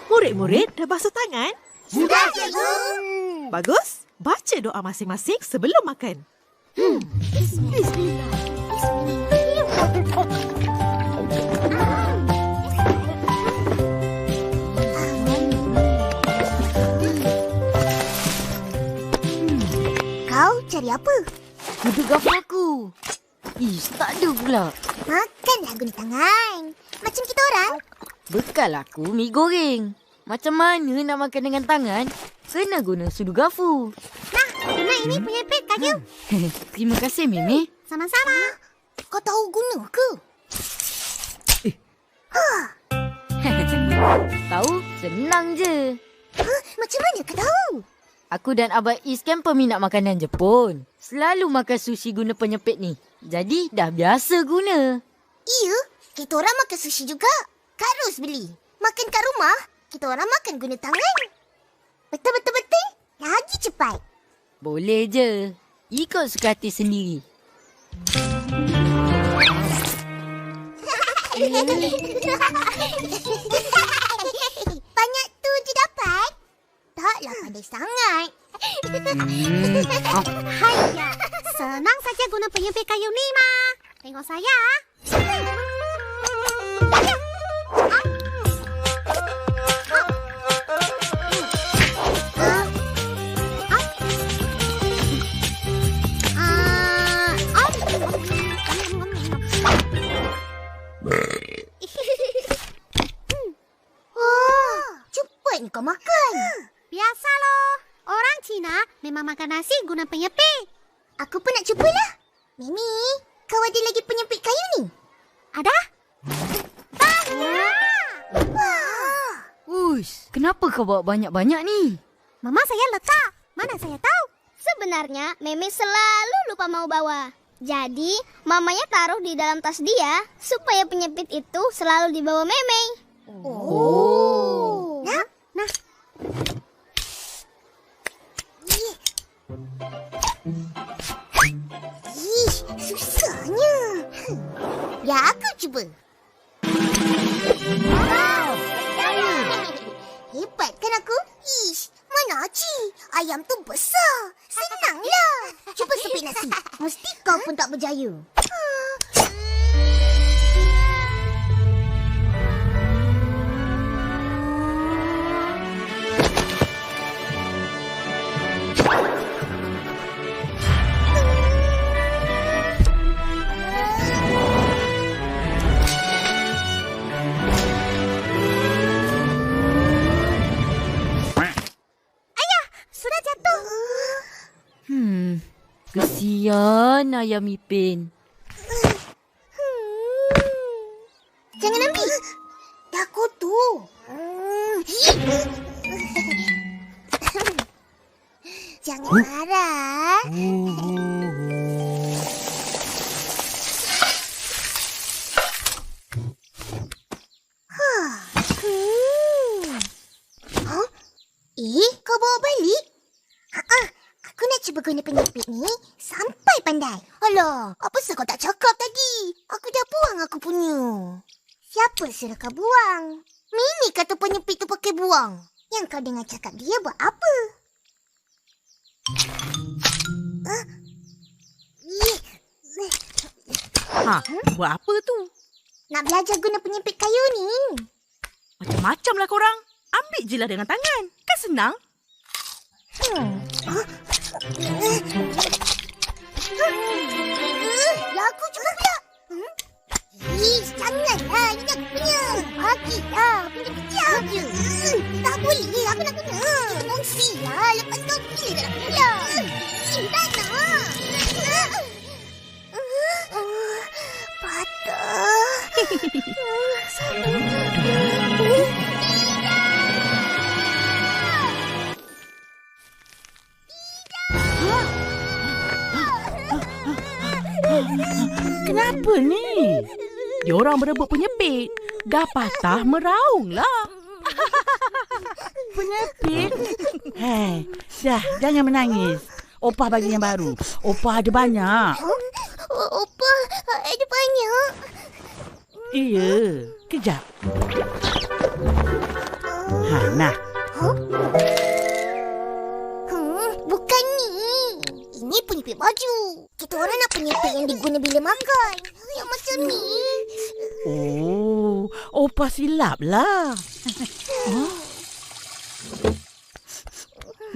Murid-murid dah basuh tangan? Sudah, cikgu. Bagus. Baca doa masing-masing sebelum makan. Bismillah. Kau cari apa? Kuda gafur aku. Ish, tak ada pula. Makanlah guna tangan. Macam kita orang. Bekal aku mi goreng. Macam mana nak makan dengan tangan? Kena guna sudu gafur. Nah, guna ini penyepit kayu. Terima kasih, Mimi. Sama-sama. Kau tahu guna ke? Tahu? Senang je. Macam mana kau tahu? Aku dan Abang Is kan peminat makanan Jepun. Selalu makan sushi guna penyepit ni. Jadi dah biasa guna. Iya, kita orang makan sushi juga. Kak Ros beli. Makan kat rumah, kita orang makan guna tangan. Betul-betul-betul. Lagi cepat. Boleh je. Ikut suka hati sendiri. Banyak tu je dapat. Taklah pandai sangat. Haiya, senang saja guna penyepit kayu ni, Ma. Tengok saya. Kau makan. Biasa loh. Orang Cina memang makan nasi guna penyepit. Aku pun nak cubalah. Mimi, kau ada lagi penyepit kayu ni? Ada? Wah. Uish, kenapa kau bawa banyak-banyak ni? Mama saya letak. Mana saya tahu? Sebenarnya, Mimi selalu lupa mau bawa. Jadi, mamanya taruh di dalam tas dia supaya penyepit itu selalu dibawa Mimi. Oh. Nah. Ih, susahnya. Ya, aku cuba. Hebat kan aku? Ish, mana Aci? Ayam tu besar. Senanglah. Cuba sepit nasi. Mesti kau pun tak berjaya. Kesian ayam Ipin. Jangan ambil. Dah kotor. Jangan marah. Kau bawa balik? Aku nak cuba guna penyepit ni sampai pandai. Alah, apa sebab kau tak cakap tadi? Aku dah buang aku punya. Siapa suruh kau buang? Mimi kata penyepit tu pakai buang. Yang kau dengar cakap dia buat apa? Buat apa tu? Nak belajar guna penyepit kayu ni. Macam-macam lah korang. Ambil je lah dengan tangan. Kan senang. Ya aku cuba pula. Janganlah. Ini aku punya. Bagilah. Punya kejap je. Tak boleh. Aku nak guna. Kita kongsi lah. Lepas kau pilih tak nak pula. Tak nak. Patah. Apa ni? Diorang berebut penyepit. Dah patah meraung lah. Penyepit? Hei, dah jangan menangis. Opah bagi yang baru. Opah ada banyak. Opa, ada banyak. Iya, kejap. Nah. Bukan ni. Ini penyepit baju. Kita orang nak penyepit yang diguna bila makan. Yang macam ni. Oh, Opah silap lah.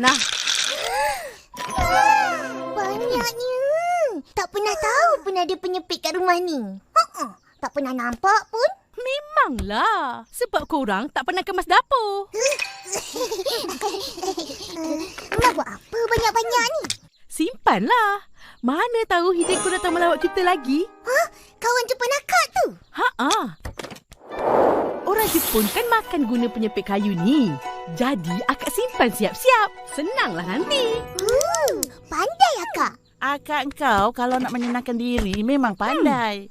Nah, Banyaknya. Tak pernah tahu pun ada penyepit kat rumah ni. Tak pernah nampak pun. memanglah. Sebab korang tak pernah kemas dapur. Nak buat apa banyak-banyak ni? Simpanlah. Mana tahu Hideko datang melawat kita lagi. Kawan Jepun akak tu. Orang Jepun kan makan guna penyepit kayu ni. Jadi akak simpan siap-siap. Senanglah nanti. Pandai akak. Akak kau kalau nak menyenangkan diri memang pandai.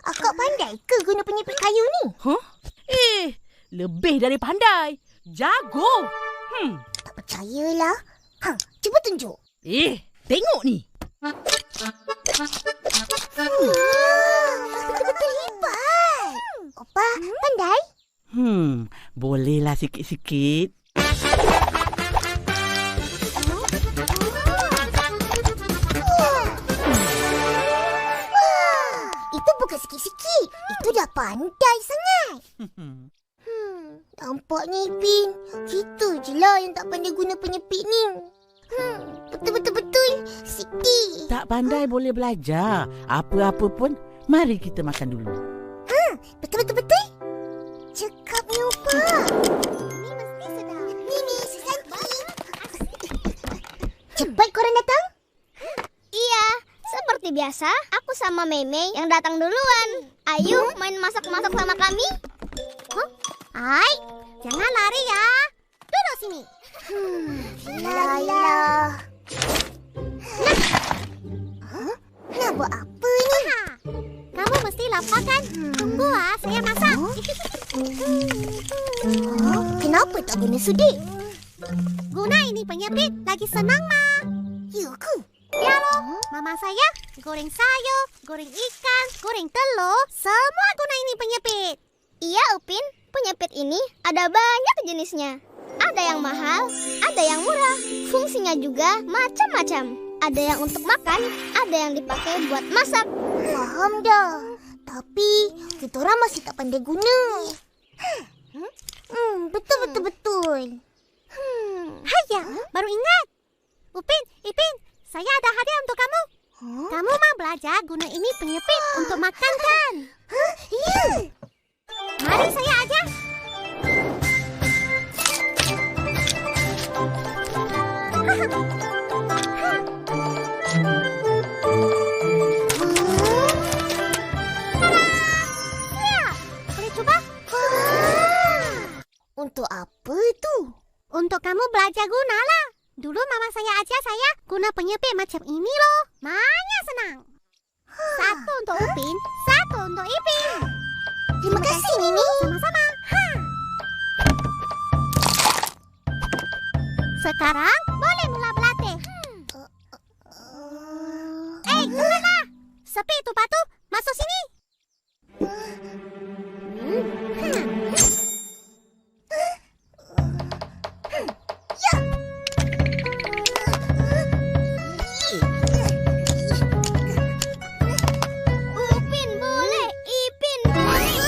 Akak pandai ke guna penyepit kayu ni? Lebih dari pandai. Jago. Tak percayalah. Cuba tunjuk. Tengok ni. Betul-betul hebat. Opa, pandai? Bolehlah sikit-sikit. Itu bukan sikit-sikit. Itu dah pandai sangat. Nampaknya Ipin, kita je lah yang tak pandai guna penyepit ni. Betul-betul sikit. Tak pandai boleh belajar. Apa-apa pun, mari kita makan dulu. Betul-betul. Cakapnya Opa. Ini mesti sedap. Ni, Susanti. Cepat korang datang. Iya, seperti biasa, aku sama Meme yang datang duluan. Ayo main masak-masak sama kami. Hai, jangan lari ya. Duduk sini. Lala. Nak buat apa ni? Kamu mesti lapar kan? Tunggu saya masak. Kenapa tak guna sudik? Guna ini penyepit, lagi senang Ma. Ya ke? Ya loh, mama saya goreng sayur, goreng ikan, goreng telur, semua guna ini penyepit. Iya Upin, penyepit ini ada banyak jenisnya. Ada yang mahal, ada yang murah. Fungsinya juga macam-macam. Ada yang untuk makan, ada yang dipakai buat masak. Faham dah. Tapi kita orang masih tak pandai guna. Betul. Haya, baru ingat. Upin, Ipin, saya ada hadiah untuk kamu. Kamu mau belajar guna ini penyepit untuk makan kan? Ya. Mari saya ajar. Boleh coba? Untuk apa tu? Untuk kamu belajar guna lah. Dulu mama saya ajar saya guna penyepit macam ini loh. Manya senang. Satu untuk Upin, satu untuk Ipin. Terima kasih, Nini. Sama-sama. Sekarang boleh mula berlatih. Tunggulah. Sepi itu batu. Masuk sini. Upin boleh. Ipin boleh.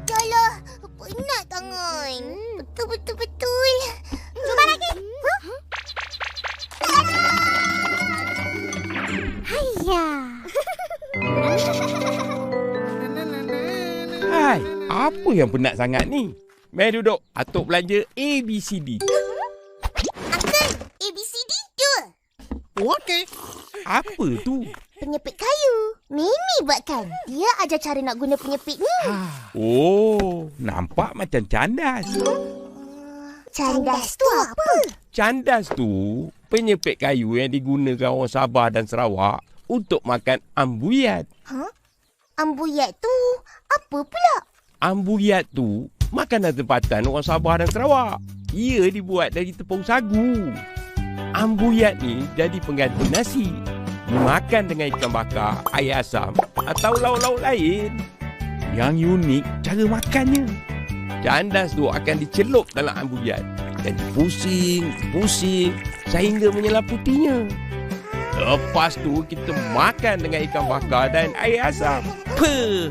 Dahlah, penat tangan. Betul. Cuba lagi. Haiya. Hai, apa yang penat sangat ni? Mari duduk, atuk belanja ABCD. Uncle, ABCD 2. Okey. Apa tu? Penyepit kayu. Mimi buatkan. Dia ajar cara nak guna penyepit ni. Oh, nampak macam candas. Candas tu apa? Candas tu penyepit kayu yang digunakan orang Sabah dan Sarawak untuk makan ambuyat. Ambuyat tu apa pula? Ambuyat tu makanan tempatan orang Sabah dan Sarawak. Ia dibuat dari tepung sagu. Ambuyat ni jadi pengganti nasi. Dimakan dengan ikan bakar, air asam atau lauk-lauk lain. Yang unik cara makannya. Candas tu akan dicelup dalam ambuyat dan pusing sehingga menyelaputinya. Lepas tu kita makan dengan ikan bakar dan air asam. Puh.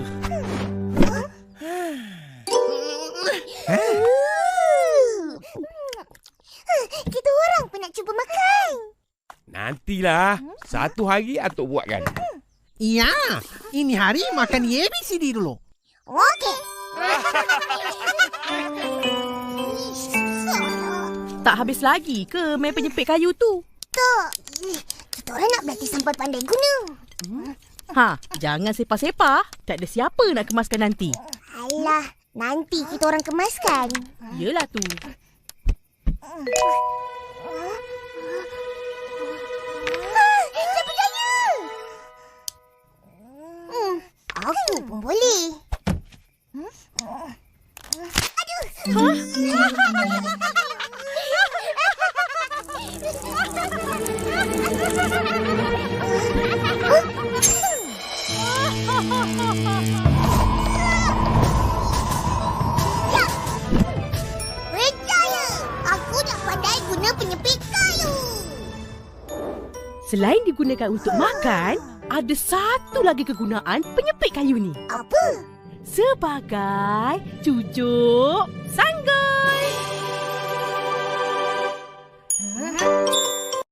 Kita orang pun nak cuba makan. Nantilah. Satu hari Atuk buatkan. Ya, ini hari makan ABCD dulu. Okey. Tak habis lagi ke main penyepit kayu tu? Tak. Kita orang nak berlatih sampai pandai guna. Jangan sepah-sepah. Tak ada siapa nak kemaskan nanti. Alah, nanti kita orang kemaskan. Yelah tu. Saya berjaya. Aku pun boleh. Aduh. Berjaya. Aku dah pandai guna penyepit kayu. Selain digunakan untuk makan, ada satu lagi kegunaan penyepit kayu ni. Apa? Sebagai cucuk sanggul.